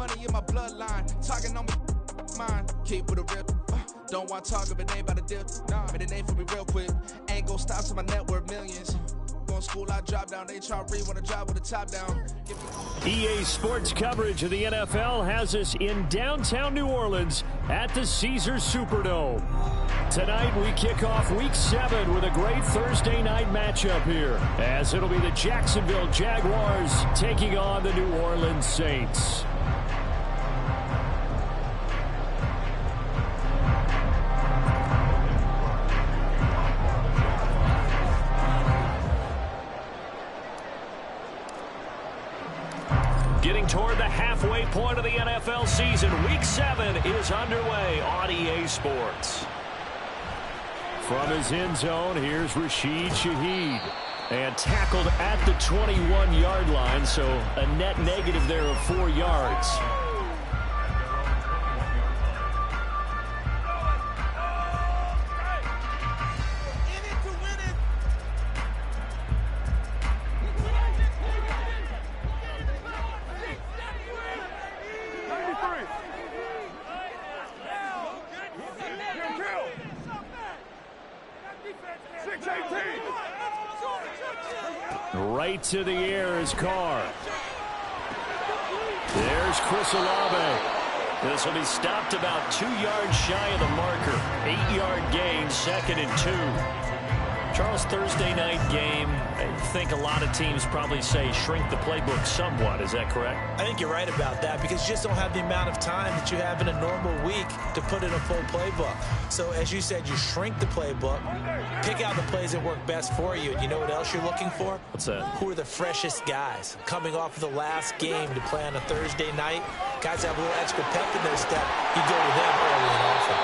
money in my bloodline. Talking on me, mine. Keep with a rip. Don't want to talk if it ain't about a dip. Nah, but it ain't for me real quick. Ain't gon' stop till my net worth millions. Going school, I drop down. They try to read when I drop with the top down. EA Sports coverage of the NFL has us in downtown New Orleans at the Caesars Superdome. Tonight we kick off Week 7 with a great Thursday night matchup here, as it'll be the Jacksonville Jaguars taking on the New Orleans Saints. Getting toward the halfway point of the NFL season, Week 7 is underway on EA Sports. From his end zone, here's Rashid Shaheed. And tackled at the 21-yard line, so a net negative there of 4 yards. Right to the air is Carr. There's Chris Olave. This will be stopped about 2 yards shy of the marker. 8-yard gain, 2nd and 2. Charles, Thursday night game, I think a lot of teams probably say shrink the playbook somewhat. Is that correct? I think you're right about that because you just don't have the amount of time that you have in a normal week to put in a full playbook. So as you said, you shrink the playbook, pick out the plays that work best for you. And you know what else you're looking for? What's that? Who are the freshest guys coming off of the last game to play on a Thursday night? Guys that have a little extra pep in their step. You go to them early and often.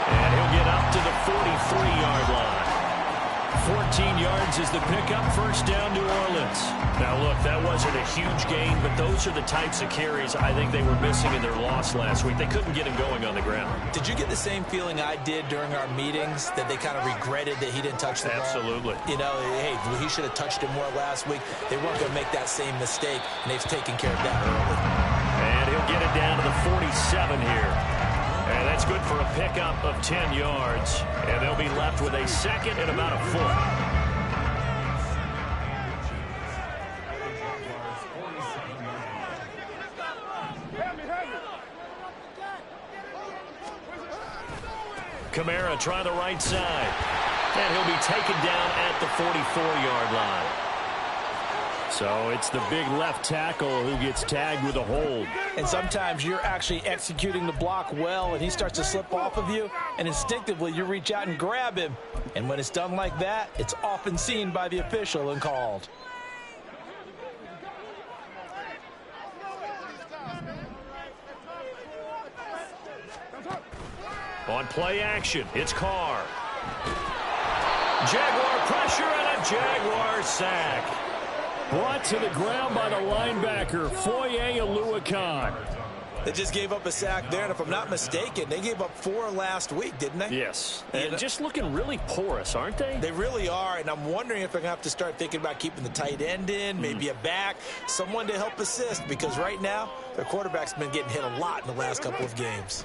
And he'll get up to the 43-yard line. 14 yards is the pickup, first down, New Orleans. Now, look, that wasn't a huge gain, but those are the types of carries I think they were missing in their loss last week. They couldn't get him going on the ground. Did you get the same feeling I did during our meetings, that they kind of regretted that he didn't touch the ball? Absolutely. You know, hey, he should have touched it more last week. They weren't going to make that same mistake, and they've taken care of that early. And he'll get it down to the 47 here. And that's good for a pickup of 10 yards. And they'll be left with a second and about a foot. Kamara try the right side. And he'll be taken down at the 44-yard line. So it's the big left tackle who gets tagged with a hold. And sometimes you're actually executing the block well, and he starts to slip off of you, and instinctively you reach out and grab him. And when it's done like that, it's often seen by the official and called. On play action, it's Carr. Jaguar pressure and a Jaguar sack. Brought to the ground by the linebacker, Foye Oluokun. They just gave up a sack there, and if I'm not mistaken, they gave up 4 last week, didn't they? Yes, and just looking really porous, aren't they? They really are, and I'm wondering if they're going to have to start thinking about keeping the tight end in, maybe a back, someone to help assist, because right now, their quarterback's been getting hit a lot in the last couple of games.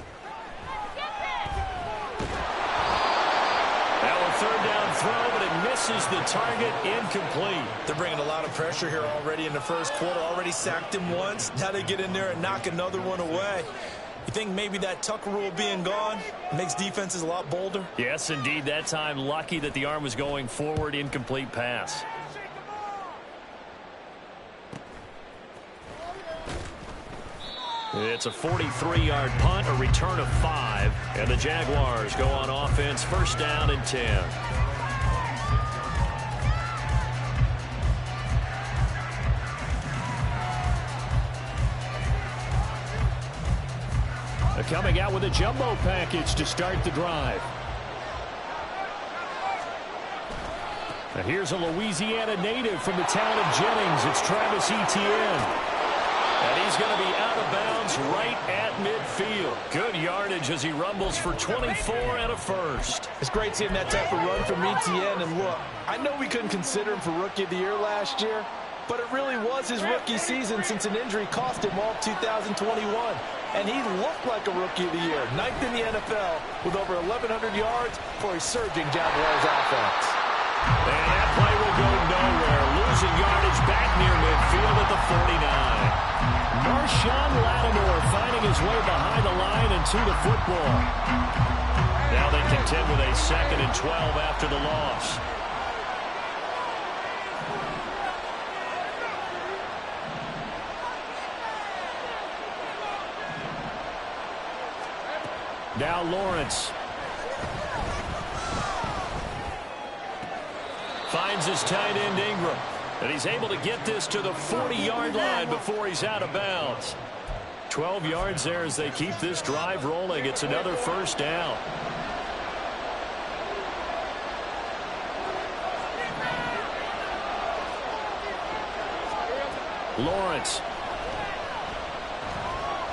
Third down throw, but it misses the target, incomplete. They're bringing a lot of pressure here already in the first quarter. Already sacked him once. Now they get in there and knock another one away. You think maybe that Tucker rule being gone makes defenses a lot bolder? Yes, indeed. That time, lucky that the arm was going forward, incomplete pass. It's a 43-yard punt, a return of 5, and the Jaguars go on offense, first down and 10. They're coming out with a jumbo package to start the drive. Now here's a Louisiana native from the town of Jennings. It's Travis Etienne. And he's going to be out of bounds right at midfield. Good yardage as he rumbles for 24 and a first. It's great seeing that type of run from Etienne. And look, I know we couldn't consider him for Rookie of the Year last year, but it really was his rookie season since an injury cost him all 2021. And he looked like a Rookie of the Year, 9th in the NFL with over 1,100 yards for a surging Jaguars offense. And that play will go nowhere. Losing yardage back near midfield at the 49. Marshawn Lattimore finding his way behind the line and to the football. Now they contend with a 2nd and 12 after the loss. Now Lawrence. Finds his tight end Ingram. And he's able to get this to the 40-yard line before he's out of bounds. 12 yards there as they keep this drive rolling. It's another first down. Lawrence.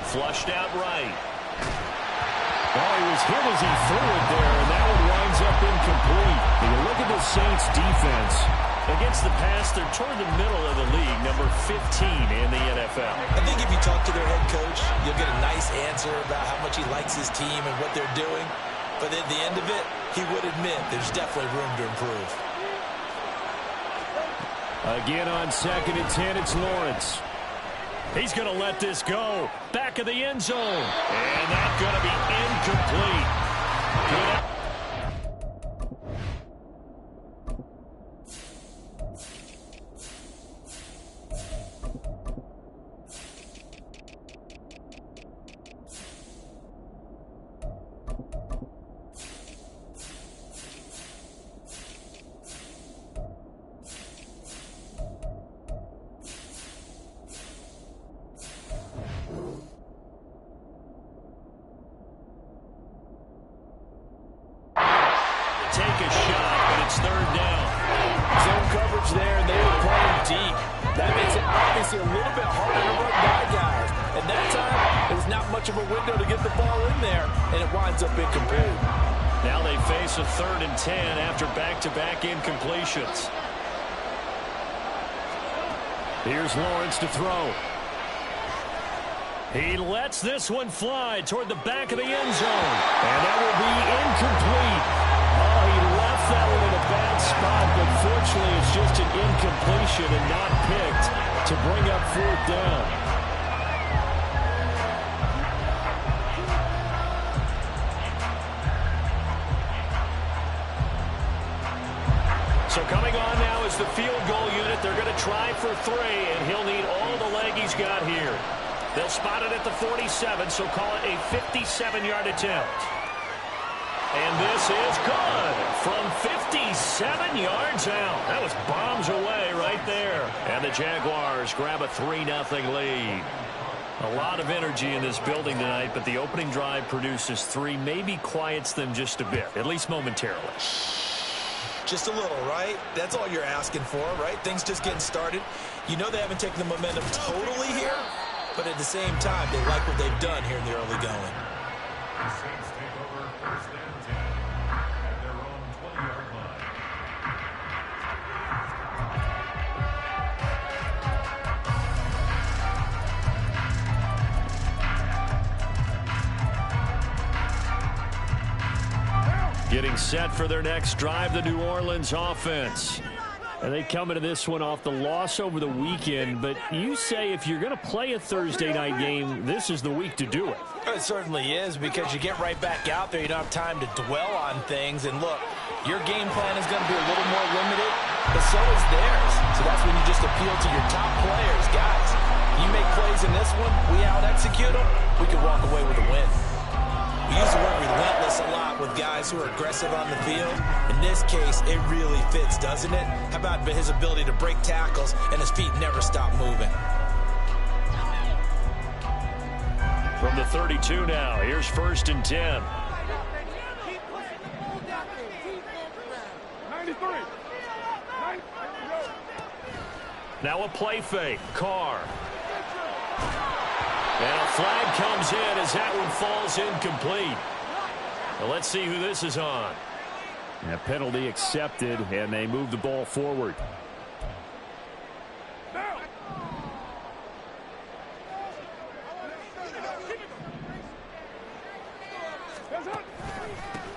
Flushed out right. Oh, he was hit as he threw it there, and that one winds up incomplete. And you look at the Saints defense. Against the pass, they're toward the middle of the league, number 15 in the NFL. I think if you talk to their head coach, you'll get a nice answer about how much he likes his team and what they're doing. But at the end of it, he would admit there's definitely room to improve. Again on 2nd and 10, it's Lawrence. He's going to let this go. Back of the end zone. And that's going to be incomplete. Good. Take a shot, but it's 3rd down. Zone coverage there, and they were playing deep. That makes it obviously a little bit harder to run by guys. And that time, there was not much of a window to get the ball in there, and it winds up incomplete. Now they face a 3rd and 10 after back-to-back incompletions. Here's Lawrence to throw. He lets this one fly toward the back of the end zone. And that will be incomplete. Oh, he left that one in a bad spot, but fortunately it's just an incompletion and not picked to bring up 4th down. So coming on now is the field goal unit. They're going to try for 3, and he'll need all the leg he's got here. They'll spot it at the 47, so call it a 57-yard attempt. And this is good from 57 yards out. That was bombs away right there. And the Jaguars grab a 3-0 lead. A lot of energy in this building tonight, but the opening drive produces 3, maybe quiets them just a bit, at least momentarily. Just a little, right? That's all you're asking for, right? Things just getting started. You know they haven't taken the momentum totally here, but at the same time, they like what they've done here in the early going. The Saints take over 1st and 10 at their own 20-yard line. Getting set for their next drive, the New Orleans offense. And they come into this one off the loss over the weekend, but you say if you're going to play a Thursday night game, this is the week to do it. It certainly is, because you get right back out there. You don't have time to dwell on things. And look, your game plan is going to be a little more limited, but so is theirs. So that's when you just appeal to your top players. Guys, you make plays in this one, we out-execute them, we can walk away with a win. We use the word relentless a lot with guys who are aggressive on the field. In this case, it really fits, doesn't it? How about his ability to break tackles and his feet never stop moving? From the 32 now, here's 1st and 10. 93. Now a play fake. Carr. And a flag comes in as that one falls incomplete. Well, let's see who this is on. And a penalty accepted, and they move the ball forward. Now.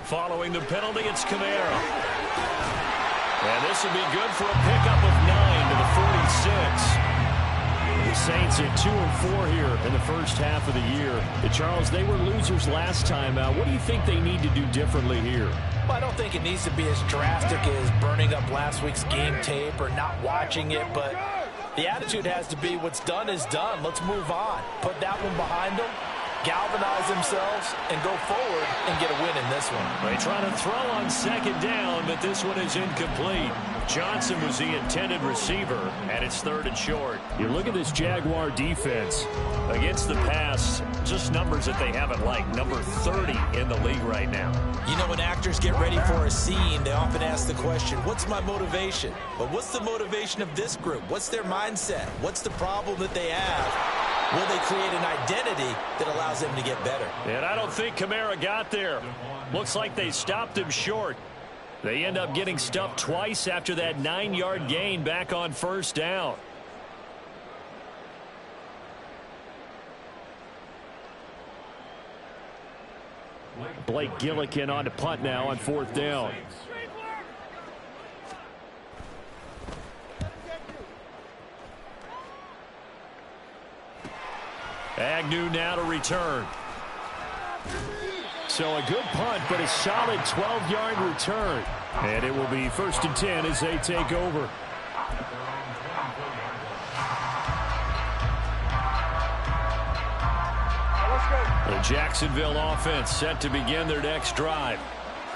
Following the penalty, it's Kamara. And this will be good for a pickup of 9 to the 46. The Saints at 2-4 here in the first half of the year. Charles, they were losers last time out. What do you think they need to do differently here? Well, I don't think it needs to be as drastic as burning up last week's game tape or not watching it, but the attitude has to be what's done is done. Let's move on. Put that one behind them, galvanize themselves, and go forward and get a win in this one. They try to throw on second down, but this one is incomplete. Johnson was the intended receiver, and it's 3rd and short. You look at this Jaguar defense against the pass, just numbers that they haven't liked. Number 30 in the league right now. You know, when actors get ready for a scene, they often ask the question, what's my motivation? But what's the motivation of this group? What's their mindset? What's the problem that they have? Will they create an identity that allows them to get better? And I don't think Kamara got there. Looks like they stopped him short. They end up getting stuffed twice after that 9-yard gain back on 1st down. Blake Gillikin on to punt now on 4th down. Agnew now to return. So a good punt, but a solid 12-yard return. And it will be 1st and 10 as they take over. The Jacksonville offense set to begin their next drive.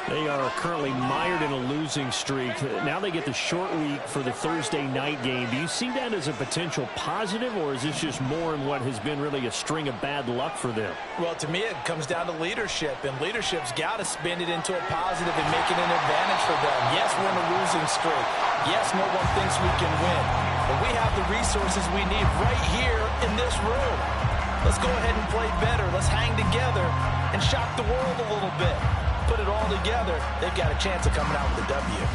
They are currently mired in a losing streak. Now they get the short week for the Thursday night game. Do you see that as a potential positive, or is this just more in what has been really a string of bad luck for them? Well, to me, it comes down to leadership, and leadership's got to spin it into a positive and make it an advantage for them. Yes, we're in a losing streak. Yes, no one thinks we can win, but we have the resources we need right here in this room. Let's go ahead and play better. Let's hang together and shock the world a little bit. Put it all together, they've got a chance of coming out with a W.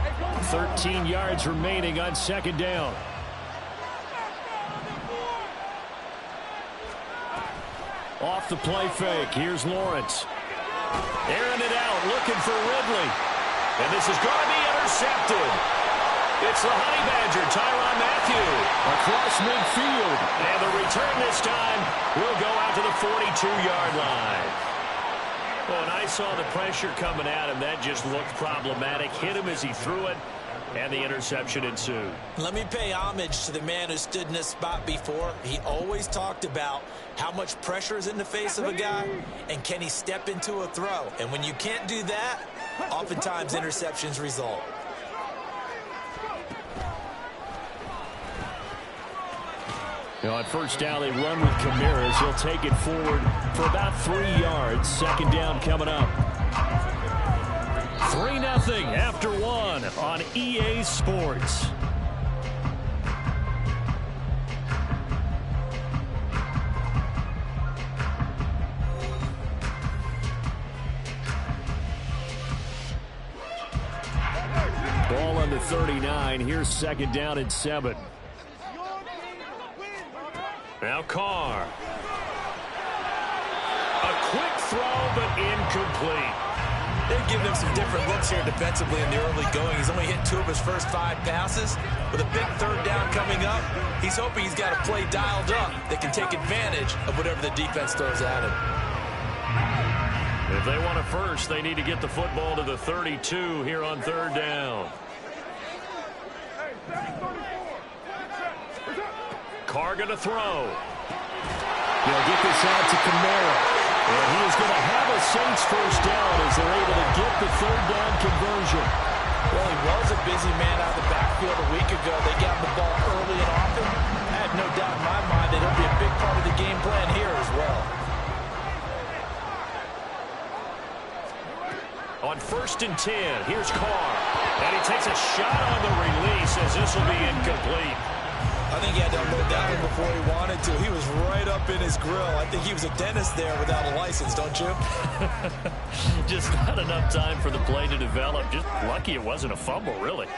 Hey, 13 yards remaining on 2nd down. Off the play fake. Here's Lawrence. Airing it out, looking for Ridley. And this is going to be intercepted. It's the Honey Badger, Tyrann Mathieu, across midfield. And the return this time will go out to the 42-yard line. Well, when I saw the pressure coming at him, that just looked problematic. Hit him as he threw it, and the interception ensued. Let me pay homage to the man who stood in this spot before. He always talked about how much pressure is in the face of a guy, and can he step into a throw. And when you can't do that, oftentimes interceptions result. You know, on 1st down, they run with Kamara. He'll take it forward for about 3 yards. 2nd down coming up. 3-0 after 1 on EA Sports. Ball on the 39. Here's 2nd down and 7. Now Carr. A quick throw, but incomplete. They've given him some different looks here defensively in the early going. He's only hit 2 of his first 5 passes. With a big 3rd down coming up, he's hoping he's got a play dialed up that can take advantage of whatever the defense throws at him. If they want a first, they need to get the football to the 32 here on 3rd down. Carr going to throw. They'll get this out to Kamara. And he is going to have a Saints 1st down as they're able to get the 3rd down conversion. Well, he was a busy man out of the backfield a week ago. They got the ball early and often. I have no doubt in my mind that it'll be a big part of the game plan here as well. On 1st and 10, here's Carr. And he takes a shot on the release as this will be incomplete. I think he had to unload that one before he wanted to. He was right up in his grill. I think he was a dentist there without a license, don't you? Just not enough time for the play to develop. Just lucky it wasn't a fumble, really.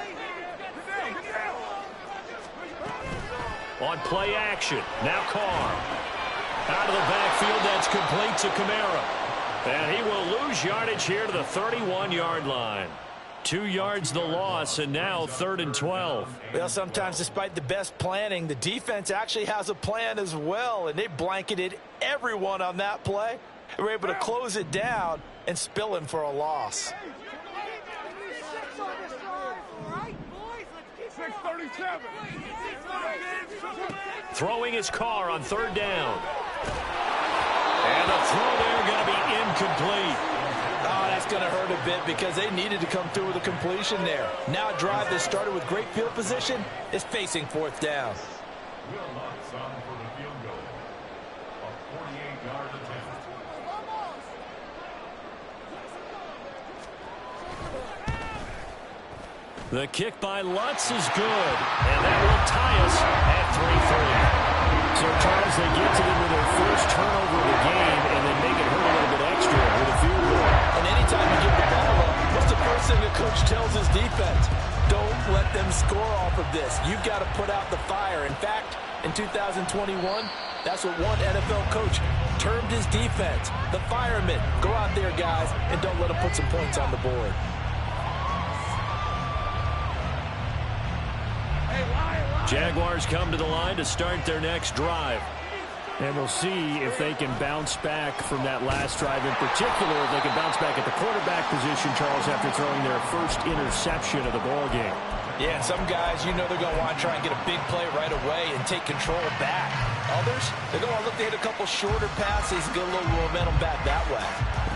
on play action. Now Carr. Out of the backfield, that's complete to Kamara. And he will lose yardage here to the 31-yard line. 2 yards the loss, and now 3rd and 12. Well, sometimes despite the best planning, the defense actually has a plan as well, and they blanketed everyone on that play. They were able to close it down and spill him for a loss. 6:37. Throwing his Carr on 3rd down. And the throw there going to be incomplete. Oh, that's going to hurt a bit because they needed to come through with a completion there. Now a drive that started with great field position is facing 4th down. Wilmots on for the field goal. A 48-yard attempt. The kick by Lutz is good, and that will tie us at 3-3. So, Charles, they get to them with their first turnover of the game and then make it hurt a little bit extra with a field goal. And anytime you give the ball up, what's the first thing a coach tells his defense? Don't let them score off of this. You've got to put out the fire. In fact, in 2021, that's what one NFL coach termed his defense. The firemen. Go out there, guys, and don't let them put some points on the board. Jaguars come to the line to start their next drive. And we'll see if they can bounce back from that last drive in particular, if they can bounce back at the quarterback position, Charles, after throwing their first interception of the ballgame. Yeah, and some guys, you know they're going to want to try and get a big play right away and take control back. Others, they're going to look to hit a couple shorter passes, get a little momentum back that way.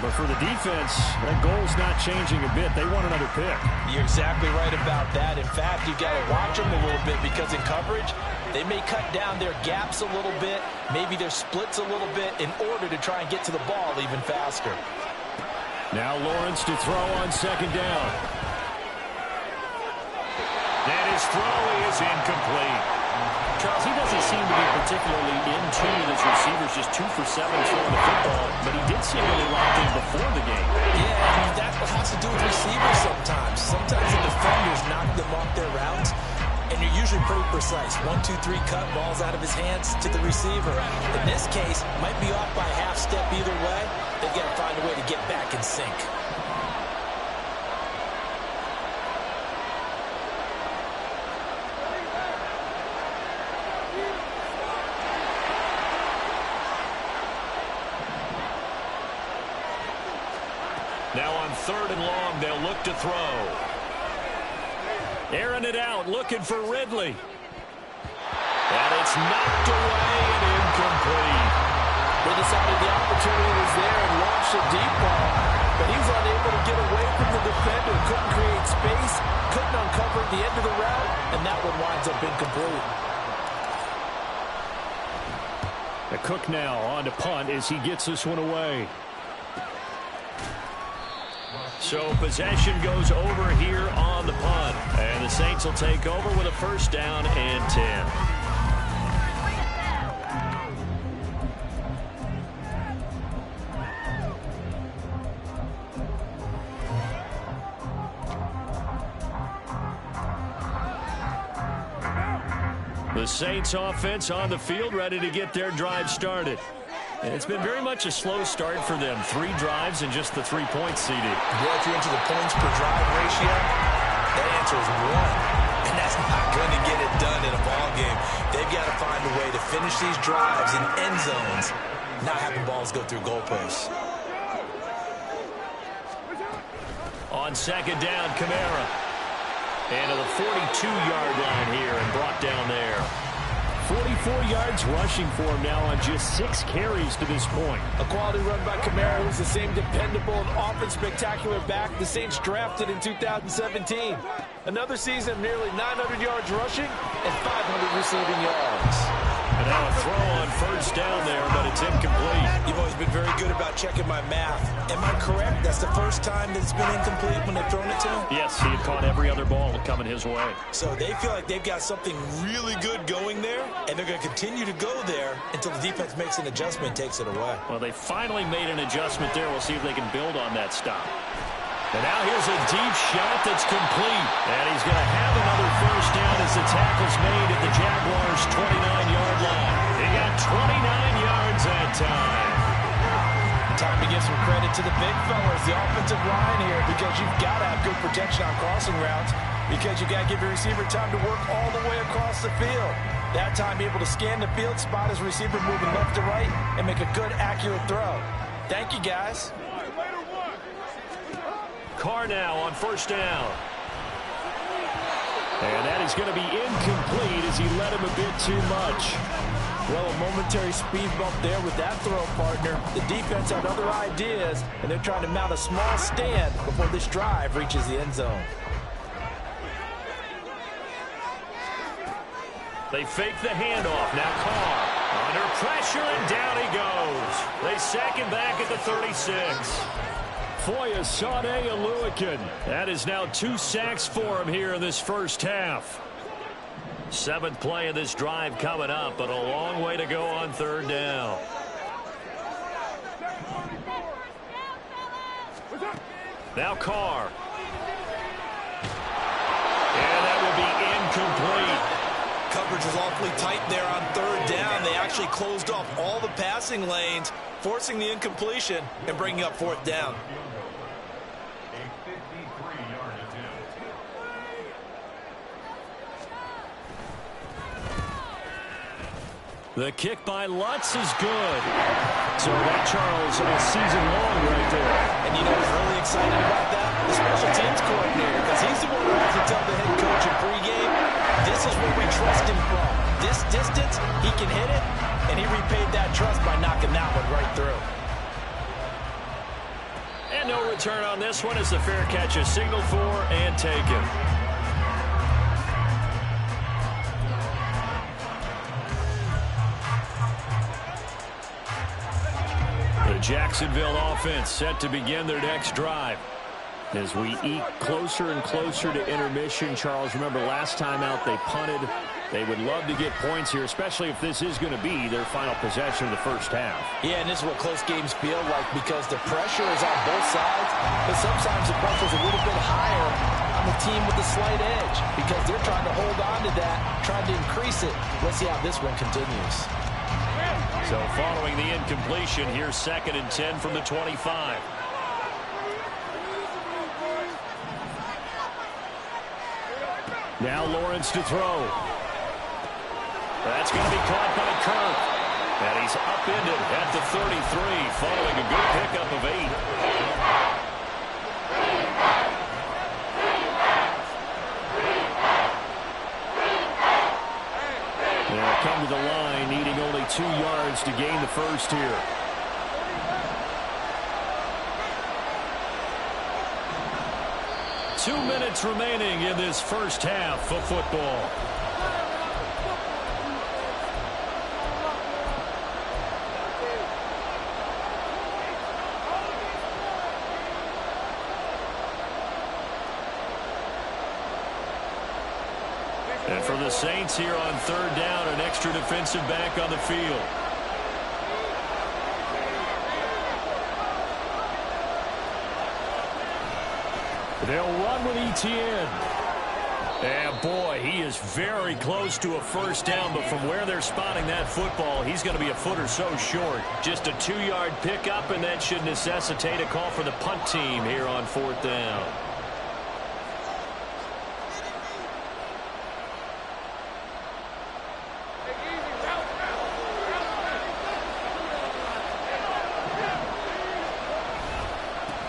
But for the defense, that goal's not changing a bit. They want another pick. You're exactly right about that. In fact, you've got to watch them a little bit because in coverage, they may cut down their gaps a little bit, maybe their splits a little bit in order to try and get to the ball even faster. Now Lawrence to throw on 2nd down. And his throw is incomplete. Charles, he doesn't seem to be particularly in tune with his receivers, just 2 for 7 throwing the football, but he did seem really locked in before the game. Yeah, I mean, that has to do with receivers sometimes. Sometimes the defenders knock them off their routes, and you're usually pretty precise. 1, 2, 3 cut, ball's out of his hands to the receiver. In this case, might be off by half step either way. They've got to find a way to get back in sync. Now on 3rd and long, they'll look to throw. Airing it out, looking for Ridley. And it's knocked away and incomplete. They decided the opportunity was there and launched a deep ball, but he was unable to get away from the defender. Couldn't create space, couldn't uncover at the end of the route, and that one winds up incomplete. The Cook now on to punt as he gets this one away. So possession goes over here on the punt. And the Saints will take over with a 1st down and 10. The Saints offense on the field ready to get their drive started. And it's been very much a slow start for them. 3 drives and just the 3 points seeded. Well, if you're into the points per drive ratio, that answer is 1. And that's not going to get it done in a ball game. They've got to find a way to finish these drives in end zones, not having balls go through goalposts. On 2nd down, Kamara. And to the 42-yard line here and brought down there. 44 yards rushing for him now on just 6 carries to this point. A quality run by Kamara, who's the same dependable and often spectacular back the Saints drafted in 2017. Another season of nearly 900 yards rushing and 500 receiving yards. And now a throw on 1st down there, but it's incomplete. You've always been very good about checking my math. Am I correct? That's the first time that it's been incomplete when they've thrown it to him? Yes, he had caught every other ball coming his way. So they feel like they've got something really good going there, and they're going to continue to go there until the defense makes an adjustment and takes it away. Well, they finally made an adjustment there. We'll see if they can build on that stop. And now here's a deep shot that's complete. And he's going to have another first down as the tackle's made at the Jaguars' 29-yard line. He got 29 yards that time. Time to give some credit to the big fellas, the offensive line here, because you've got to have good protection on crossing routes, because you've got to give your receiver time to work all the way across the field. That time, be able to scan the field, spot his receiver moving left to right, and make a good, accurate throw. Thank you, guys. Carr now on first down. And that is going to be incomplete as he led him a bit too much. Well, a momentary speed bump there with that throw, partner. The defense had other ideas, and they're trying to mount a small stand before this drive reaches the end zone. They fake the handoff. Now Carr under pressure, and down he goes. They sack him back at the 36. Foya, Sade, and Lewican. That is now 2 sacks for him here in this first half. 7th play of this drive coming up, but a long way to go on third down. Now Carr. And that will be incomplete. Coverage was awfully tight there on third down. They actually closed off all the passing lanes, forcing the incompletion and bringing up 4th down. The kick by Lutz is good. So that, Charles, a season long right there. And you know what's really exciting about that? The special teams coordinator, because he's the one who has to tell the head coach in pregame, this is where we trust him from. This distance, he can hit it, and he repaid that trust by knocking that one right through. And no return on this one as the fair catch is signaled for and taken. The Jacksonville offense set to begin their next drive. As we eke closer and closer to intermission, Charles, remember last time out they punted. They would love to get points here, especially if this is going to be their final possession of the first half. Yeah, and this is what close games feel like because the pressure is on both sides, but sometimes the pressure is a little bit higher on the team with the slight edge because they're trying to hold on to that, trying to increase it. Let's see how this one continues. So following the incompletion, here's 2nd and 10 from the 25. Now Lawrence to throw. That's going to be caught by Kirk. And he's upended at the 33 following a good pickup of 8. They'll come to the line, needing only 2 yards to gain the first here. Two minutes remaining in this first half of football. And for the Saints here on third down, an extra defensive back on the field. They'll run with Etienne. And boy, he is very close to a first down, but from where they're spotting that football, he's going to be a foot or so short. Just a 2-yard pickup, and that should necessitate a call for the punt team here on 4th down.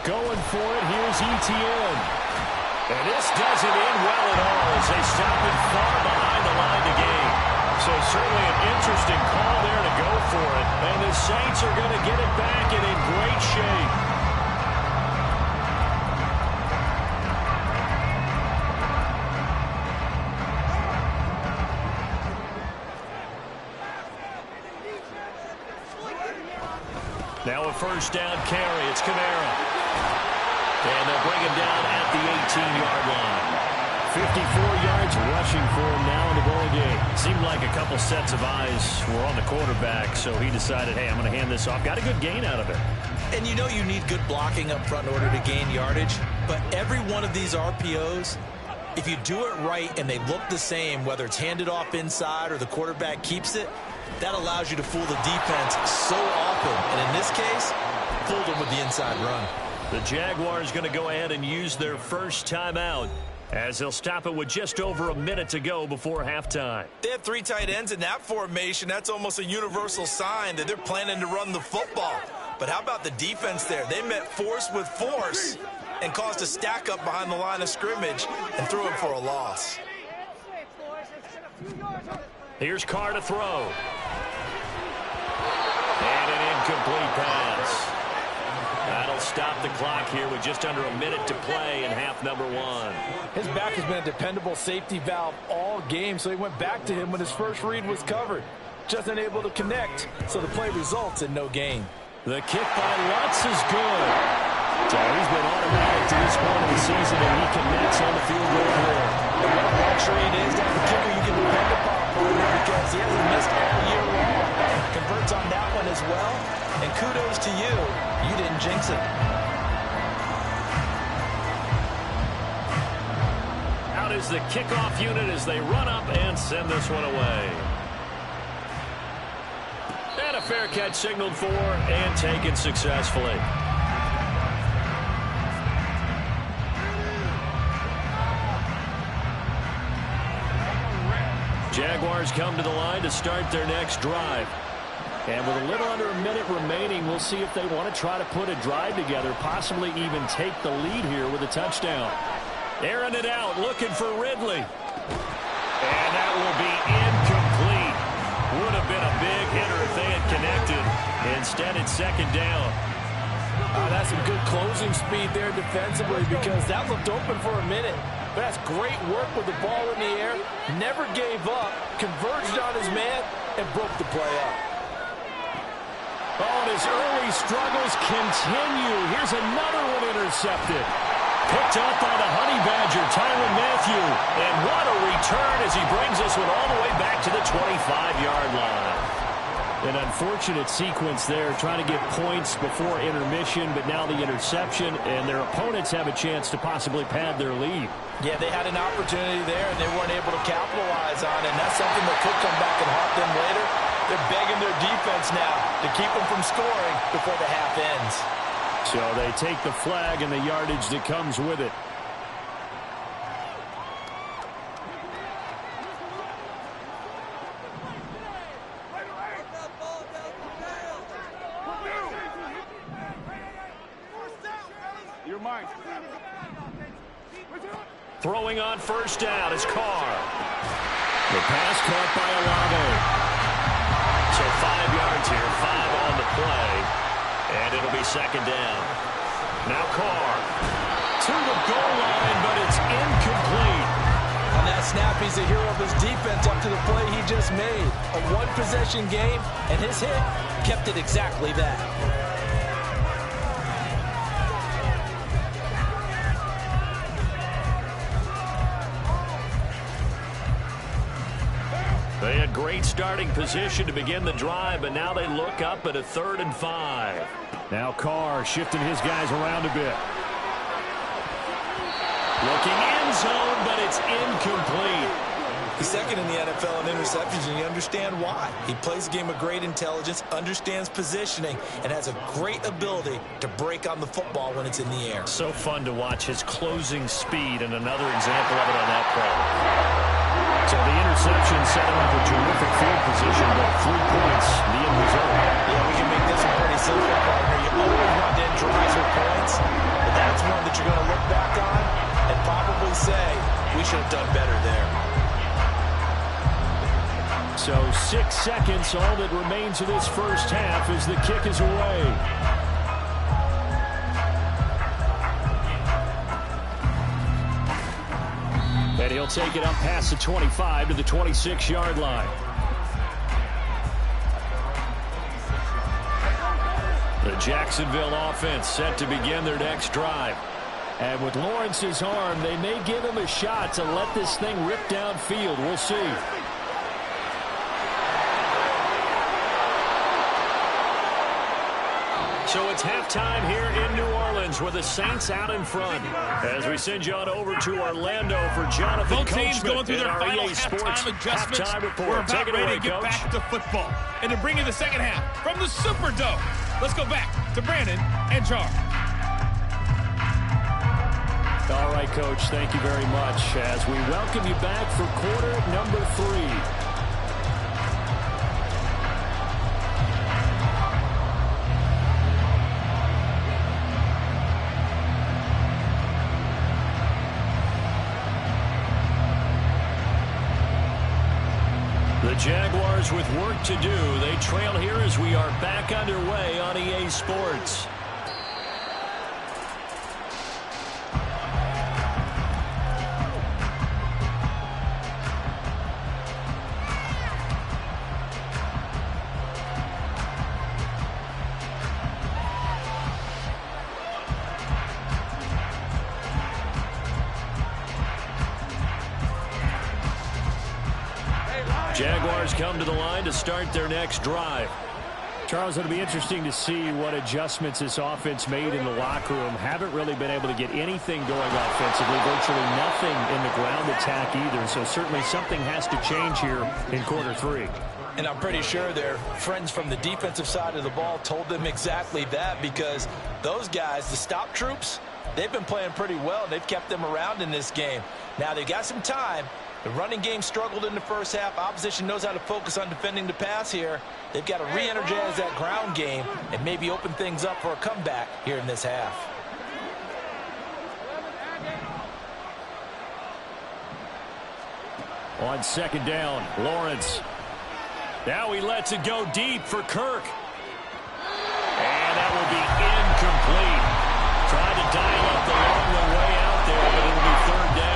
Going for it, here's Etienne. And this doesn't end well at all as they stop it far behind the line to gain. So certainly an interesting call there to go for it. And the Saints are going to get it back and in great shape. Now a first down carry. It's Kamara. And they'll bring him down at the 18-yard line. 54 yards rushing for him now in the ball game. Seemed like a couple sets of eyes were on the quarterback, so he decided, hey, I'm going to hand this off. Got a good gain out of it. And you know you need good blocking up front in order to gain yardage. But every one of these RPOs, if you do it right and they look the same, whether it's handed off inside or the quarterback keeps it, that allows you to fool the defense so often. And in this case, fooled them with the inside run. The Jaguars going to go ahead and use their first timeout as they'll stop it with just over a minute to go before halftime. They have 3 tight ends in that formation. That's almost a universal sign that they're planning to run the football. But how about the defense there? They met force with force and caused a stack up behind the line of scrimmage and threw it for a loss. Here's Carr to throw. And an incomplete pass. That'll stop the clock here with just under a minute to play in half number 1. His back has been a dependable safety valve all game, so he went back to him when his first read was covered. Just unable to connect, so the play results in no gain. The kick by Lutz is good. So he's been automatic to this point of the season, and he connects on the field goal here. And what a luxury it is to have a kicker you can depend upon, because he hasn't missed all year long. Converts on that one as well, and kudos to you. You didn't jinx it. Out is the kickoff unit as they run up and send this one away. And a fair catch signaled for and taken successfully. Jaguars come to the line to start their next drive. And with a little under a minute remaining, we'll see if they want to try to put a drive together, possibly even take the lead here with a touchdown. Airing it out, looking for Ridley. And that will be incomplete. Would have been a big hitter if they had connected. Instead, it's second down. That's some good closing speed there defensively, because that looked open for a minute. But that's great work with the ball in the air. Never gave up, converged on his man, and broke the play up. Oh, and his early struggles continue. Here's another one intercepted. Picked up by the Honey Badger, Tyrann Mathieu. And what a return as he brings this one all the way back to the 25-yard line. An unfortunate sequence there, trying to get points before intermission, but now the interception, and their opponents have a chance to possibly pad their lead. Yeah, they had an opportunity there, and they weren't able to capitalize on it, and that's something that could come back and haunt them later. They're begging their defense now to keep them from scoring before the half ends. So they take the flag and the yardage that comes with it. Throwing on first down is Carr. The pass caught by Olave. So 5 yards here, 5 on the play, and it'll be second down. Now Carr to the goal line, but it's incomplete. On that snap, he's a hero of his defense up to the play he just made. A one-possession game, and his hit kept it exactly that. They had great starting position to begin the drive, but now they look up at a 3rd and 5. Now Carr shifting his guys around a bit. Looking end zone, but it's incomplete. He's second in the NFL in interceptions, and you understand why. He plays a game of great intelligence, understands positioning, and has a great ability to break on the football when it's in the air. So fun to watch his closing speed, and another example of it on that play. So the interception set him up with terrific field position, but 3 points, the end result. Yeah, we can make this one pretty simple, partner. You always want to end drives with points, but that's one that you're going to look back on and probably say, we should have done better there. So 6 seconds, all that remains of this first half as the kick is away. And he'll take it up past the 25 to the 26-yard line. The Jacksonville offense set to begin their next drive. And with Lawrence's arm, they may give him a shot to let this thing rip downfield. We'll see. So it's halftime here in New Orleans with the Saints out in front. As we send you on over to Orlando for Jonathan Both teams Coachman going through their final halftime adjustments. We're about ready to get back to football. And to bring you the second half from the Superdome, let's go back to Brandon and Charles. All right, Coach, thank you very much as we welcome you back for quarter number 3. The Jaguars with work to do. They trail here as we are back underway on EA Sports. Jaguars come to the line to start their next drive. Charles, it'll be interesting to see what adjustments this offense made in the locker room. Haven't really been able to get anything going offensively, virtually nothing in the ground attack either. So certainly something has to change here in quarter 3. And I'm pretty sure their friends from the defensive side of the ball told them exactly that, because those guys, the stop troops, they've been playing pretty well, and they've kept them around in this game. Now they've got some time. The running game struggled in the first half. Opposition knows how to focus on defending the pass here. They've got to re-energize that ground game and maybe open things up for a comeback here in this half. On second down, Lawrence. Now he lets it go deep for Kirk. And that will be incomplete. Tried to dial up the long way out there, but it'll be third down.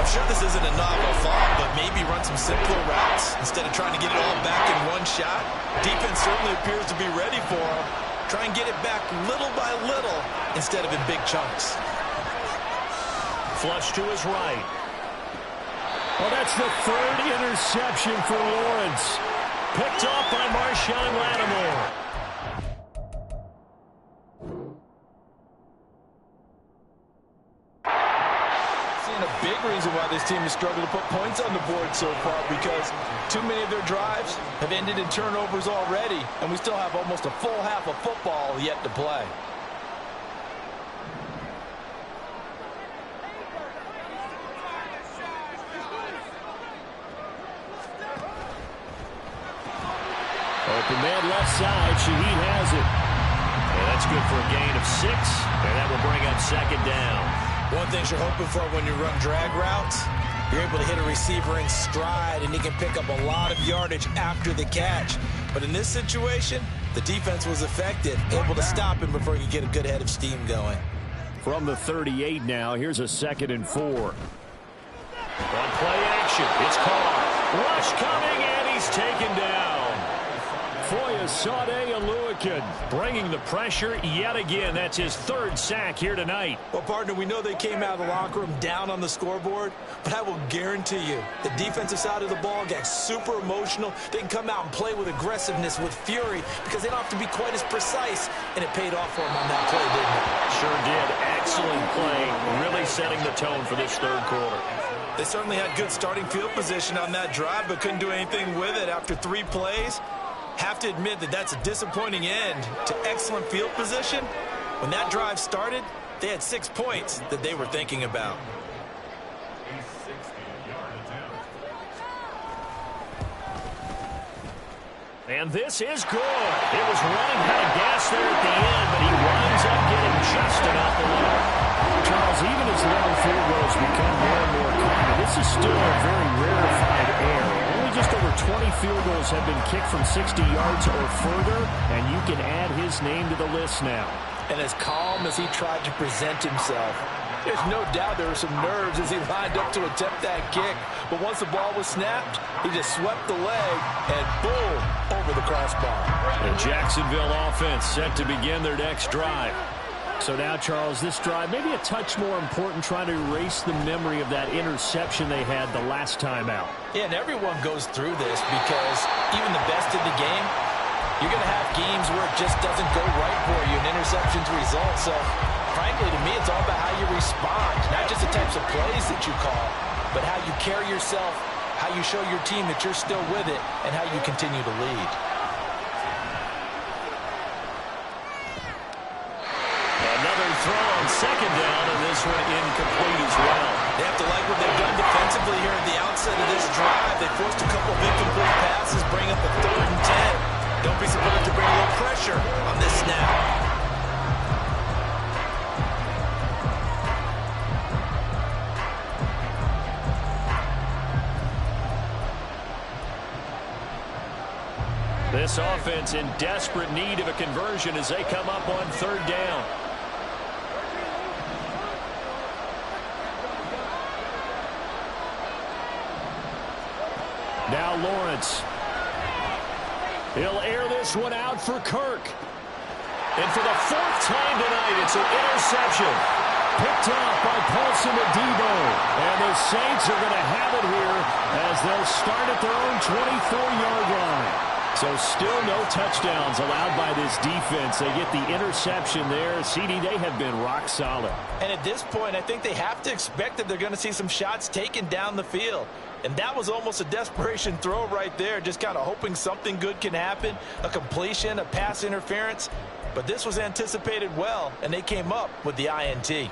I'm sure this isn't a novel thought, but maybe run some simpler routes instead of trying to get it all back in one shot. Defense certainly appears to be ready for him. Try and get it back little by little instead of in big chunks. Flush to his right. Well, that's the third interception for Lawrence. Picked off by Marshawn Lattimore. A big reason why this team has struggled to put points on the board so far, because too many of their drives have ended in turnovers already, and we still have almost a full half of football yet to play. Open man left side. Shaheed has it. And that's good for a gain of 6, and that will bring up second down. One thing you're hoping for when you run drag routes, you're able to hit a receiver in stride, and he can pick up a lot of yardage after the catch. But in this situation, the defense was effective, able to stop him before he could get a good head of steam going. From the 38 now, here's a 2nd and 4. On play action, it's Carr. Rush coming, and he's taken down. Foyesade Oluwakin bringing the pressure yet again. That's his 3rd sack here tonight. Well, partner, we know they came out of the locker room down on the scoreboard, but I will guarantee you the defensive side of the ball got super emotional. They can come out and play with aggressiveness, with fury, because they don't have to be quite as precise, and it paid off for them on that play, didn't it? Sure did. Excellent play, really setting the tone for this 3rd quarter. They certainly had good starting field position on that drive, but couldn't do anything with it after 3 plays. Have to admit that that's a disappointing end to excellent field position. When that drive started, they had 6 points that they were thinking about. And this is good. It was running out of gas there at the end, but he winds up getting just enough alone. Charles, even as long field goals become more and more common, this is still a very rarefied air. Only just over 20 field goals have been kicked from 60 yards or further, and you can add his name to the list now. And as calm as he tried to present himself, there's no doubt there were some nerves as he lined up to attempt that kick. But once the ball was snapped, he just swept the leg and boom, over the crossbar. The Jacksonville offense set to begin their next drive. So now, Charles, this drive maybe a touch more important, trying to erase the memory of that interception they had the last time out. Yeah, and everyone goes through this because even the best in the game You're going to have games where it just doesn't go right for you, and interceptions result. So, frankly, to me, it's all about how you respond, not just the types of plays that you call, but how you carry yourself, how you show your team that you're still with it, and how you continue to lead. Another throw on second down, and this one incomplete as well. They have to like what they've done defensively here at the outset of this drive. They forced a couple of incomplete passes, bring up a 3rd and 10. Don't be surprised to bring a little pressure on this snap. This offense in desperate need of a conversion as they come up on 3rd down. Now Lawrence. He'll air this one out for Kirk. And for the 4th time tonight, it's an interception. Picked off by Paulson Adebo. And the Saints are going to have it here as they'll start at their own 24-yard line. So still no touchdowns allowed by this defense. They get the interception there. CD, they have been rock solid. And at this point, I think they have to expect that they're going to see some shots taken down the field. And that was almost a desperation throw right there, just kind of hoping something good can happen, a completion, a pass interference. But this was anticipated well, and they came up with the INT.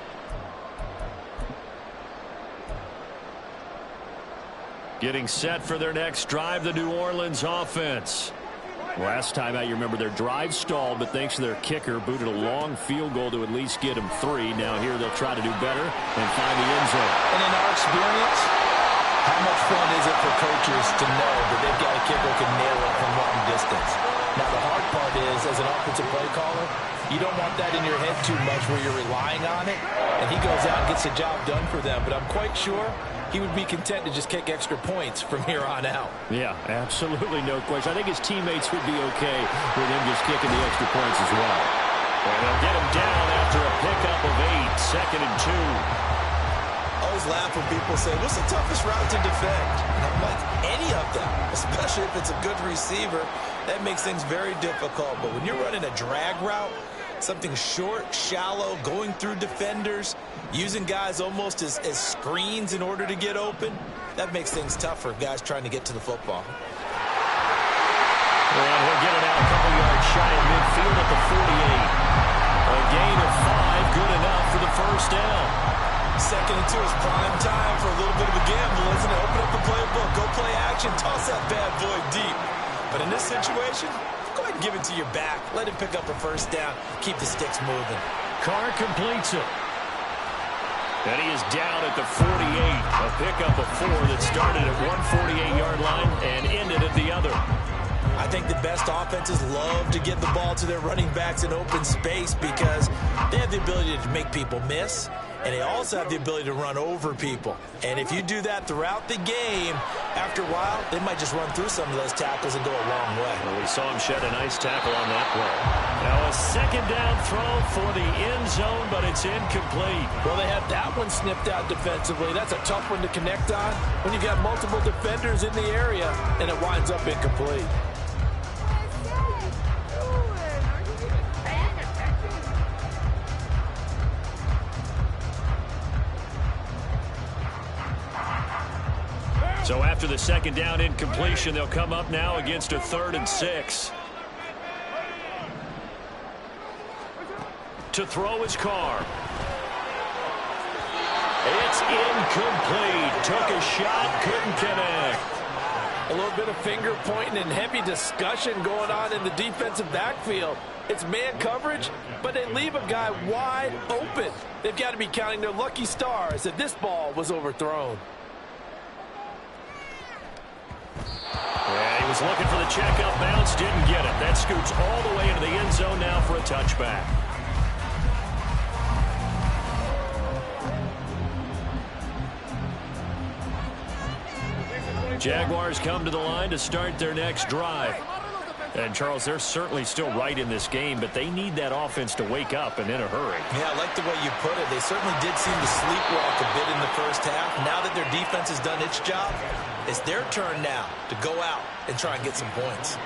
Getting set for their next drive, the New Orleans offense. Last time out, you remember their drive stalled, but thanks to their kicker, booted a long field goal to at least get them 3. Now here they'll try to do better and find the end zone. And in our experience, how much fun is it for coaches to know that they've got a kicker who can nail it from long distance? Now, the hard part is, as an offensive play caller, you don't want that in your head too much where you're relying on it, and he goes out and gets the job done for them. But I'm quite sure he would be content to just kick extra points from here on out. Yeah, absolutely no question. I think his teammates would be okay with him just kicking the extra points as well. And they'll get him down after a pickup of 8, 2nd and 2. I always laugh when people say, what's the toughest route to defend? And I'm like, any of them, especially if it's a good receiver. That makes things very difficult. But when you're running a drag route, something short, shallow, going through defenders, using guys almost as screens in order to get open, that makes things tough for guys trying to get to the football. And he'll get it out a couple yards shy of midfield at the 48. A gain of 5, good enough for the 1st down. 2nd and 2 is prime time for a little bit of a gamble, isn't it? Open up the playbook, go play action, toss that bad boy deep. But in this situation, go ahead and give it to your back. Let him pick up a 1st down. Keep the sticks moving. Carr completes it. And he is down at the 48. A pickup of 4 that started at one 48-yard line and ended at the other. I think the best offenses love to get the ball to their running backs in open space because they have the ability to make people miss, and they also have the ability to run over people. And if you do that throughout the game, after a while, they might just run through some of those tackles and go a long way. Well, we saw him shed a nice tackle on that play. Now a 2nd down throw for the end zone, but it's incomplete. Well, they had that one snipped out defensively. That's a tough one to connect on when you got multiple defenders in the area, and it winds up incomplete. So after the 2nd down incompletion, they'll come up now against a 3rd and 6. To throw his Carr. It's incomplete. Took a shot, couldn't connect. A little bit of finger pointing and heavy discussion going on in the defensive backfield. It's man coverage, but they leave a guy wide open. They've got to be counting their lucky stars that this ball was overthrown. Yeah, he was looking for the checkup bounce, didn't get it. That scoots all the way into the end zone now for a touchback. Jaguars come to the line to start their next drive. And, Charles, they're certainly still right in this game, but they need that offense to wake up and in a hurry. Yeah, I like the way you put it. They certainly did seem to sleepwalk a bit in the 1st half. Now that their defense has done its job, it's their turn now to go out and try and get some points.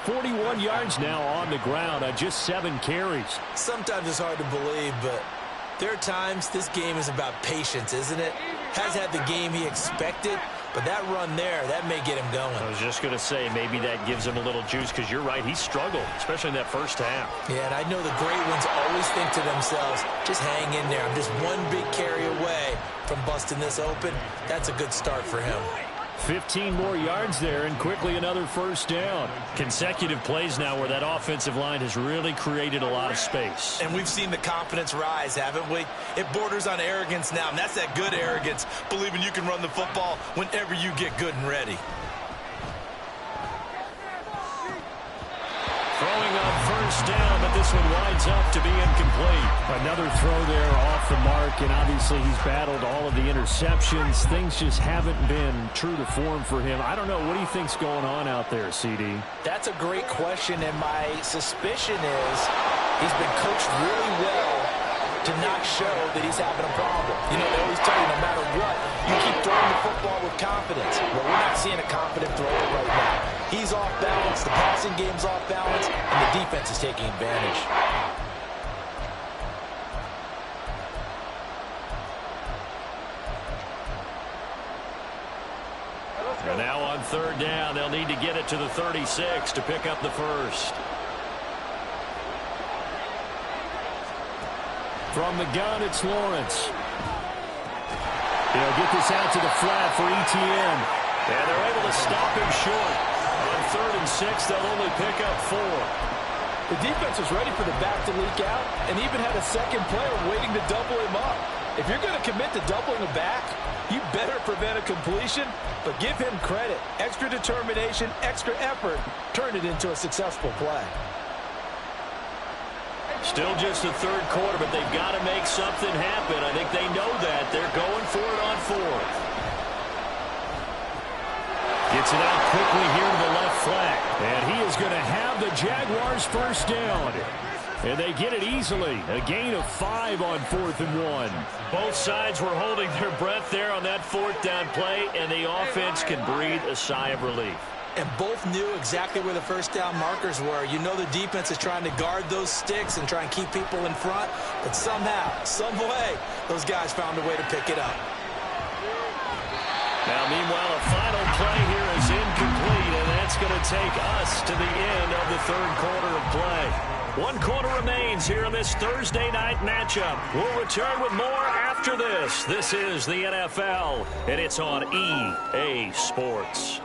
41 yards now on the ground on just 7 carries. Sometimes it's hard to believe, but there are times this game is about patience, isn't it? Has had the game he expected, but that run there, that may get him going. I was just going to say, maybe that gives him a little juice, because you're right, he struggled, especially in that first half. Yeah, and I know the great ones always think to themselves, just hang in there. I'm just one big carry away from busting this open. That's a good start for him. 15 more yards there, and quickly another first down. Consecutive plays now where that offensive line has really created a lot of space. And we've seen the confidence rise, haven't we? It borders on arrogance now, and that's that good arrogance, believing you can run the football whenever you get good and ready. Throwing on first down, but this one winds up to be incomplete. Another throw there off the mark, and obviously he's battled all of the interceptions. Things just haven't been true to form for him. I don't know. What do you think's going on out there, CD? That's a great question, and my suspicion is he's been coached really well to not show that he's having a problem. You know, they always tell you no matter what, you keep throwing the football with confidence. Well, we're not seeing a confident thrower right now. He's off balance, the passing game's off balance, and the defense is taking advantage. And now on third down, they'll need to get it to the 36 to pick up the first. From the gun, it's Lawrence. They'll get this out to the flat for Etienne. And they're able to stop him short. On 3rd and 6, they'll only pick up 4. The defense was ready for the back to leak out and even had a second player waiting to double him up. If you're going to commit to doubling a back, you better prevent a completion, but give him credit. Extra determination, extra effort, turn it into a successful play. Still just the third quarter, but they've got to make something happen. I think they know that. They're going for it on 4th. Gets it out quickly here to the left flat. And he is going to have the Jaguars first down. And they get it easily. A gain of 5 on 4th and 1. Both sides were holding their breath there on that 4th down play, and the offense can breathe a sigh of relief. And both knew exactly where the first down markers were. You know the defense is trying to guard those sticks and try and keep people in front, but somehow, some way, those guys found a way to pick it up. Now, meanwhile, a final play here is incomplete, and that's going to take us to the end of the 3rd quarter of play. 1 quarter remains here in this Thursday night matchup. We'll return with more after this. This is the NFL, and it's on EA Sports.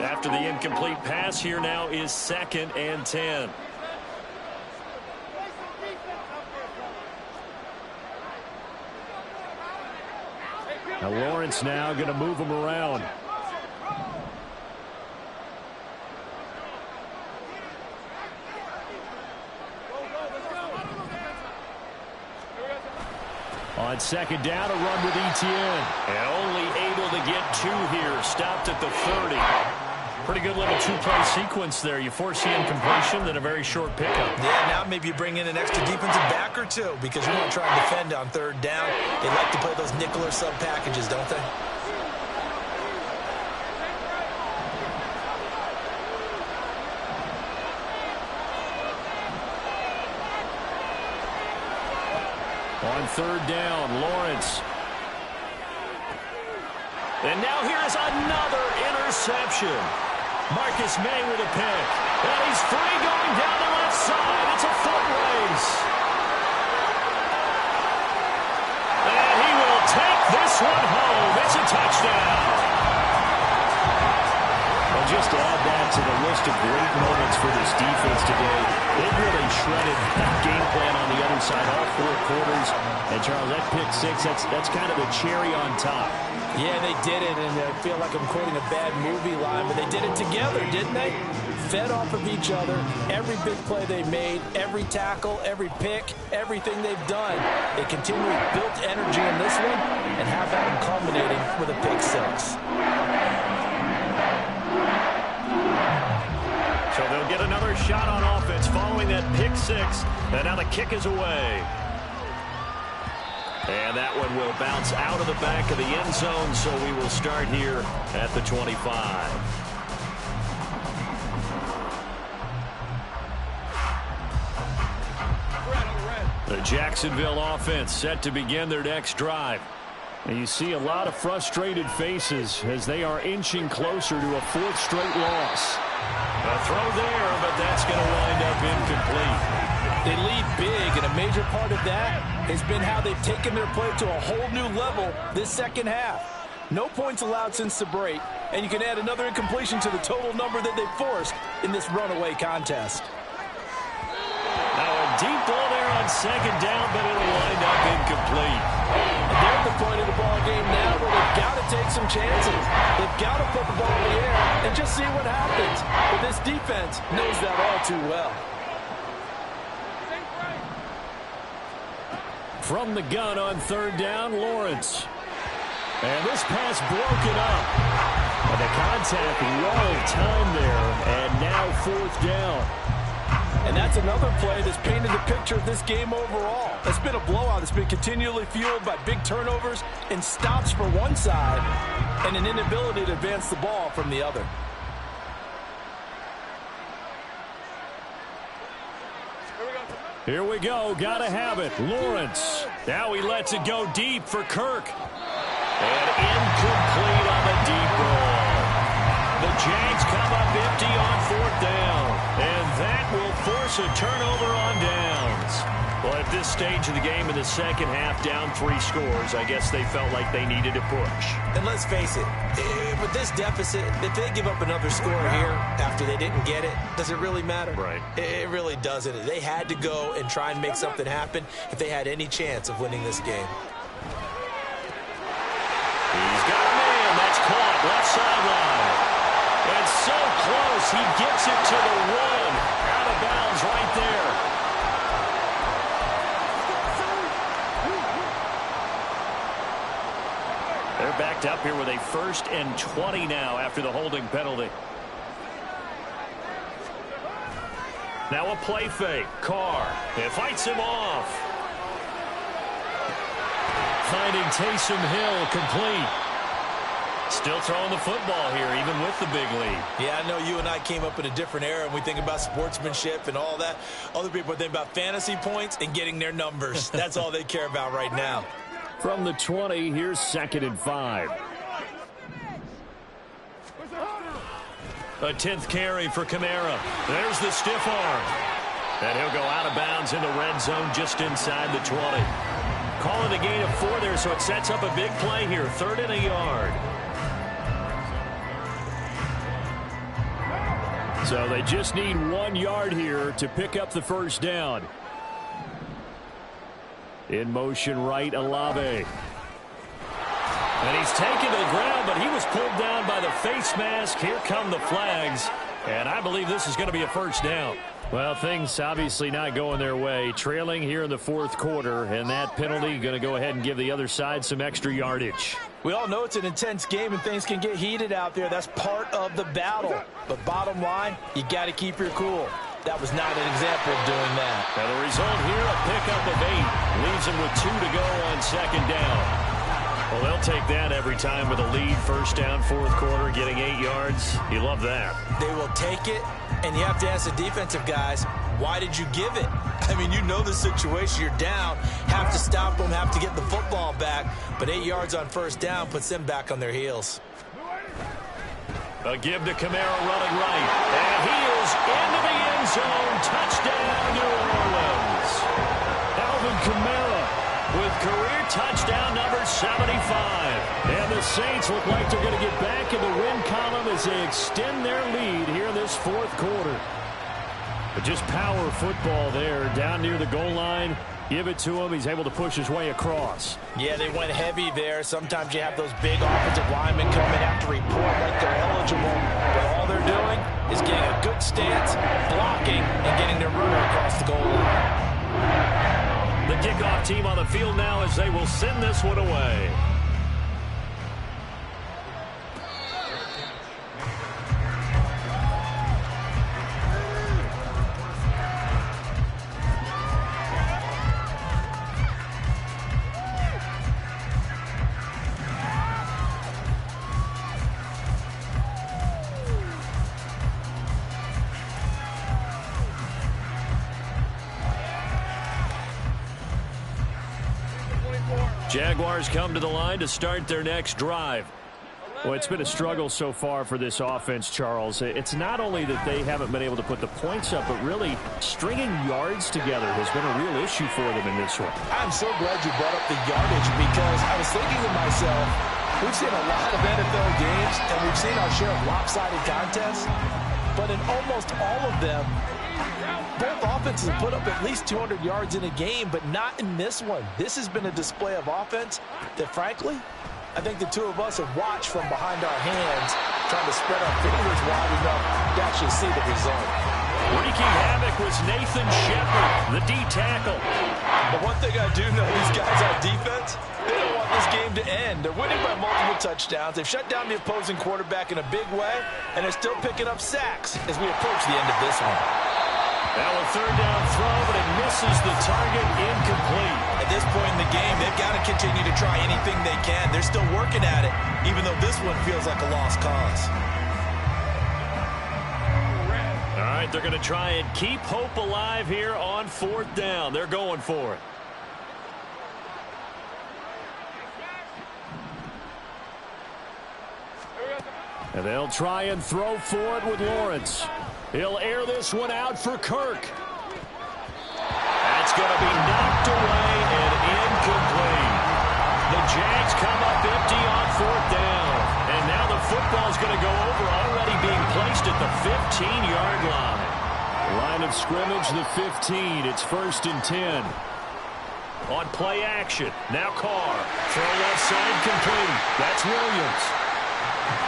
After the incomplete pass, here now is 2nd and 10. Now Lawrence now going to move him around. On 2nd down, a run with Etienne. And only able to get 2 here. Stopped at the 30. Pretty good little 2-play sequence there. You force the incompletion, then a very short pickup. Yeah, now maybe you bring in an extra defensive back or 2 because you want to try and defend on 3rd down. They like to play those nickel or sub packages, don't they? On 3rd down, Lawrence. And now here's another interception. Marcus May with a pick. And he's free going down the left side. It's a foot race. And he will take this one home. It's a touchdown. Well, just to add that to the list of great moments for this defense today, they've really shredded that game plan on the other side, all 4 quarters. And, Charles, that pick 6, that's kind of the cherry on top. Yeah, they did it, and I feel like I'm quoting a bad movie line, but they did it together, didn't they? Fed off of each other, every big play they made, every tackle, every pick, everything they've done. They continually built energy in this one and have that culminating with a pick 6. So they'll get another shot on offense following that pick 6, and now the kick is away. And that one will bounce out of the back of the end zone, so we will start here at the 25. The Jacksonville offense set to begin their next drive. And you see a lot of frustrated faces as they are inching closer to a fourth straight loss. A throw there, but that's going to wind up incomplete. They lead big, and a major part of that has been how they've taken their play to a whole new level this second half. No points allowed since the break, and you can add another incompletion to the total number that they've forced in this runaway contest. Now a deep ball there on second down, but it'll wind up incomplete. And they're at the point of the ball game now where they've got to take some chances. They've got to put the ball in the air and just see what happens. But this defense knows that all too well. From the gun on third down, Lawrence. And this pass broken up. And the contact well timed there, and now fourth down. And that's another play that's painted the picture of this game overall. It's been a blowout that's been continually fueled by big turnovers and stops for one side and an inability to advance the ball from the other. Here we go. Got to have it. Lawrence. Now he lets it go deep for Kirk. And incomplete on the deep ball. The Jags come up empty on fourth down. And that will force a turnover on downs. Well, at this stage of the game in the second half, down 3 scores, I guess they felt like they needed to push. And let's face it, with this deficit, if they give up another score here after they didn't get it, does it really matter? Right. It really doesn't. They had to go and try and make something happen if they had any chance of winning this game. He's got a man. That's caught. Left sideline. And so close. He gets it to the 1. Out of bounds right there. They're backed up here with a 1st and 20 now after the holding penalty. Now a play fake. Carr. It fights him off. Finding Taysom Hill complete. Still throwing the football here, even with the big lead. Yeah, I know you and I came up in a different era, and we think about sportsmanship and all that. Other people think about fantasy points and getting their numbers. That's all they care about right now. From the 20, here's 2nd and 5. A 10th carry for Kamara. There's the stiff arm. And he'll go out of bounds in the red zone just inside the 20. Calling a gain of 4 there, so it sets up a big play here. 3rd and a yard. So they just need 1 yard here to pick up the first down. In motion right, Olave. And he's taken to the ground, but he was pulled down by the face mask. Here come the flags. And I believe this is going to be a first down. Well, things obviously not going their way. Trailing here in the 4th quarter, and that penalty going to go ahead and give the other side some extra yardage. We all know it's an intense game and things can get heated out there. That's part of the battle. But bottom line, you got to keep your cool. That was not an example of doing that. Now the result here, a pickup of 8. Leaves them with 2 to go on 2nd down. Well, they'll take that every time with a lead. First down, 4th quarter, getting 8 yards. You love that. They will take it, and you have to ask the defensive guys, why did you give it? I mean, you know the situation. You're down. Have to stop them, have to get the football back. But 8 yards on first down puts them back on their heels. A give to Kamara running right. And he is into the end zone. Touchdown, New Orleans. Alvin Kamara with career touchdown number 75. And the Saints look like they're going to get back in the win column as they extend their lead here in this 4th quarter. But just power football there down near the goal line. Give it to him. He's able to push his way across. Yeah, they went heavy there. Sometimes you have those big offensive linemen come and have to report like they're eligible. But all they're doing is getting a good stance, blocking, and getting their runner across the goal line. The kickoff team on the field now as they will send this one away. Jaguars come to the line to start their next drive. Well, it's been a struggle so far for this offense, Charles. It's not only that they haven't been able to put the points up, but really stringing yards together has been a real issue for them in this one. I'm so glad you brought up the yardage because I was thinking to myself, we've seen a lot of NFL games and we've seen our share of lopsided contests, but in almost all of them, both offenses have put up at least 200 yards in a game, but not in this one. This has been a display of offense that, frankly, I think the two of us have watched from behind our hands, trying to spread our fingers wide enough to actually see the result. Wreaking havoc was Nathan Shepard, the D tackle. But one thing I do know, these guys on defense, they don't want this game to end. They're winning by multiple touchdowns. They've shut down the opposing quarterback in a big way, and they're still picking up sacks as we approach the end of this one. Now a third down throw, but it misses the target, incomplete. At this point in the game, they've got to continue to try anything they can. They're still working at it, even though this one feels like a lost cause. All right, they're going to try and keep hope alive here on fourth down. They're going for it. And they'll try and throw for it with Lawrence. He'll air this one out for Kirk. That's going to be knocked away and incomplete. The Jags come up empty on fourth down. And now the football's going to go over, already being placed at the 15-yard line. Line of scrimmage, the 15. It's 1st and 10. On play action. Now Carr. Throw left side complete. That's Williams.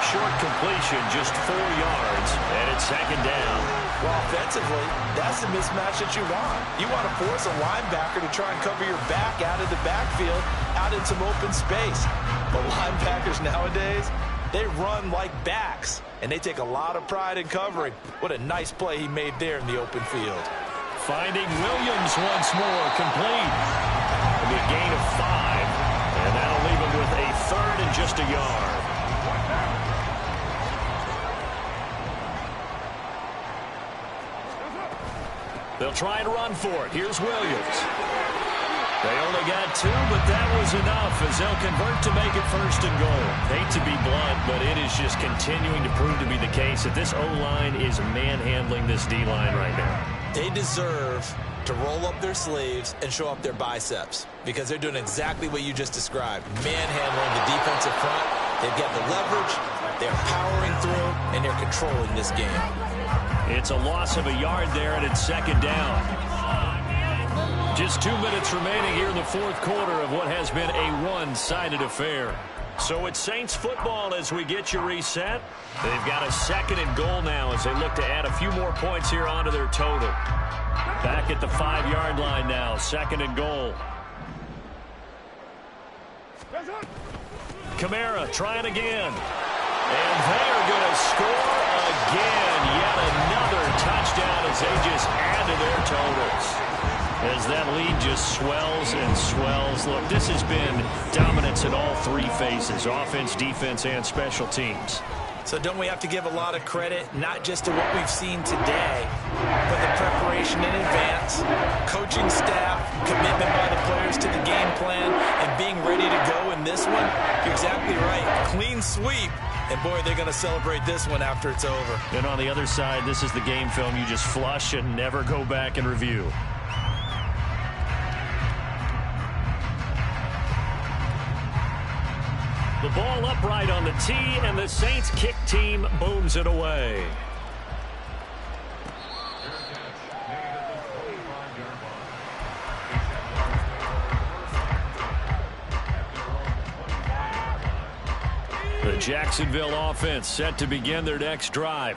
Short completion, just 4 yards, and it's 2nd down. Well, offensively, that's the mismatch that you want. You want to force a linebacker to try and cover your back out of the backfield, out in some open space. But linebackers nowadays, they run like backs, and they take a lot of pride in covering. What a nice play he made there in the open field. Finding Williams once more, complete. It'll be a gain of 5, and that'll leave him with a 3rd and just a yard. They'll try and run for it. Here's Williams. They only got 2, but that was enough as they'll convert to make it 1st and goal. Hate to be blunt, but it is just continuing to prove to be the case that this O-line is manhandling this D-line right now. They deserve to roll up their sleeves and show up their biceps because they're doing exactly what you just described, manhandling the defensive front. They've got the leverage, they're powering through, and they're controlling this game. It's a loss of a yard there, and it's 2nd down. Just 2 minutes remaining here in the 4th quarter of what has been a one-sided affair. So it's Saints football as we get you reset. They've got a 2nd and goal now as they look to add a few more points here onto their total. Back at the 5-yard line now, 2nd and goal. Kamara trying again. And they're going to score again. Yet another touchdown as they just add to their totals. As that lead just swells and swells. Look, this has been dominance in all 3 phases, offense, defense, and special teams. So don't we have to give a lot of credit, not just to what we've seen today, but the preparation in advance, coaching staff, commitment by the players to the game plan, and being ready to go in this one? You're exactly right. Clean sweep. And, boy, they're going to celebrate this one after it's over. And on the other side, this is the game film you just flush and never go back and review. The ball upright on the tee, and the Saints kick team booms it away. The Jacksonville offense set to begin their next drive.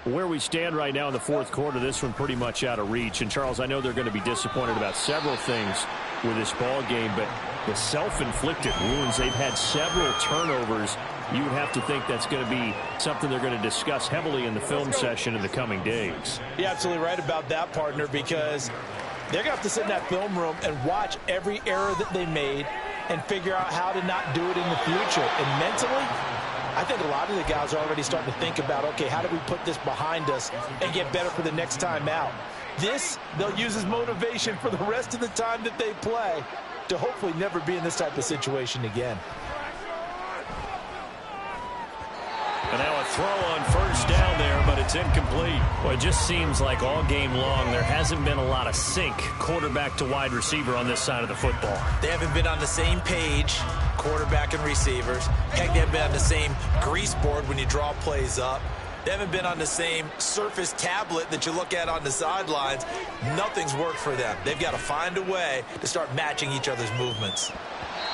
Where we stand right now in the 4th quarter, this one pretty much out of reach. And, Charles, I know they're going to be disappointed about several things with this ball game, but the self-inflicted wounds, they've had several turnovers. You would have to think that's going to be something they're going to discuss heavily in the film session in the coming days. You're absolutely right about that, partner, because they're going to have to sit in that film room and watch every error that they made and figure out how to not do it in the future. And mentally, I think a lot of the guys are already starting to think about, okay, how do we put this behind us and get better for the next time out? This, they'll use as motivation for the rest of the time that they play to hopefully never be in this type of situation again. And now a throw on first down there, but it's incomplete. Well, it just seems like all game long there hasn't been a lot of sync quarterback to wide receiver on this side of the football. They haven't been on the same page, quarterback and receivers. Heck, they haven't been on the same grease board when you draw plays up. They haven't been on the same Surface tablet that you look at on the sidelines. Nothing's worked for them. They've got to find a way to start matching each other's movements.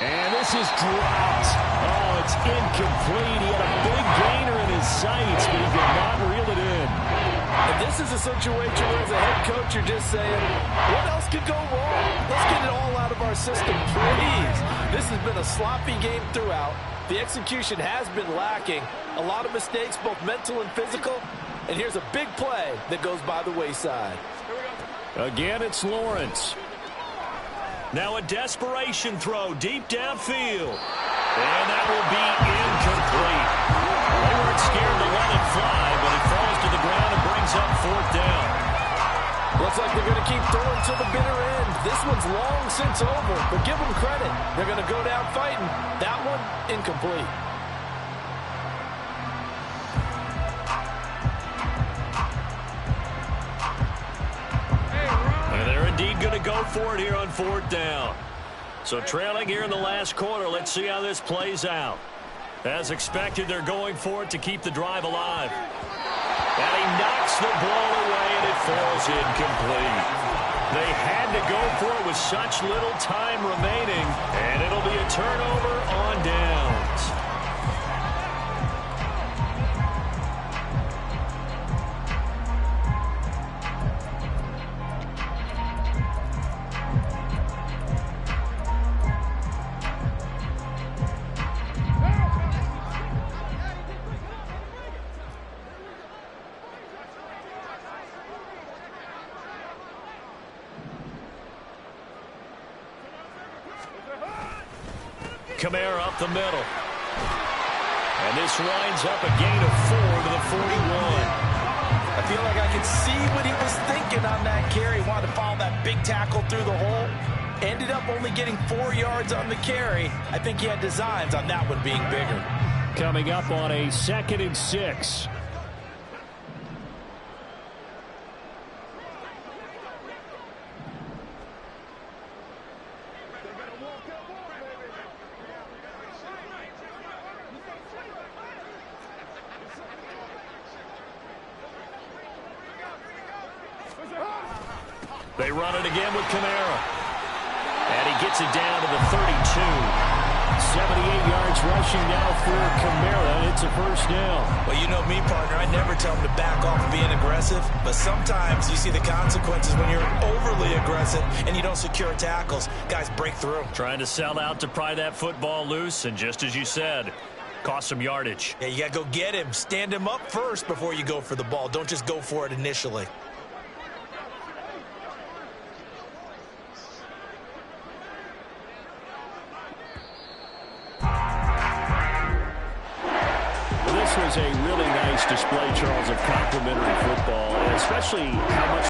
And this is dropped. Oh, it's incomplete. He had a big gainer in his sights, but he could not reel it in. And this is a situation where, as a head coach, you're just saying, what else could go wrong? Let's get it all out of our system, please. This has been a sloppy game throughout. The execution has been lacking. A lot of mistakes, both mental and physical. And here's a big play that goes by the wayside. Again, it's Lawrence. Now a desperation throw deep downfield. And that will be incomplete. They weren't scared to let it fly, but it falls to the ground and brings up fourth down. Looks like they're going to keep throwing to the bitter end. This one's long since over, but give them credit. They're going to go down fighting. That one, incomplete. And they're indeed going to go for it here on fourth down. So trailing here in the last quarter, let's see how this plays out. As expected, they're going for it to keep the drive alive. And he knocks the ball away, and it falls incomplete. They had to go for it with such little time remaining, and it'll be a turnover on downs. Kamara up the middle. And this winds up a gain of 4 to the 41. I feel like I can see what he was thinking on that carry. Wanted to follow that big tackle through the hole. Ended up only getting 4 yards on the carry. I think he had designs on that one being bigger. Coming up on a 2nd and 6. They run it again with Kamara. And he gets it down to the 32. 78 yards rushing now for Kamara, and it's a first down. Well, you know me, partner. I never tell him to back off of being aggressive, but sometimes you see the consequences when you're overly aggressive and you don't secure tackles. Guys break through. Trying to sell out to pry that football loose, and just as you said, cost some yardage. Yeah, you got to go get him. Stand him up first before you go for the ball. Don't just go for it initially. This was a really nice display, Charles, of complimentary football, especially how much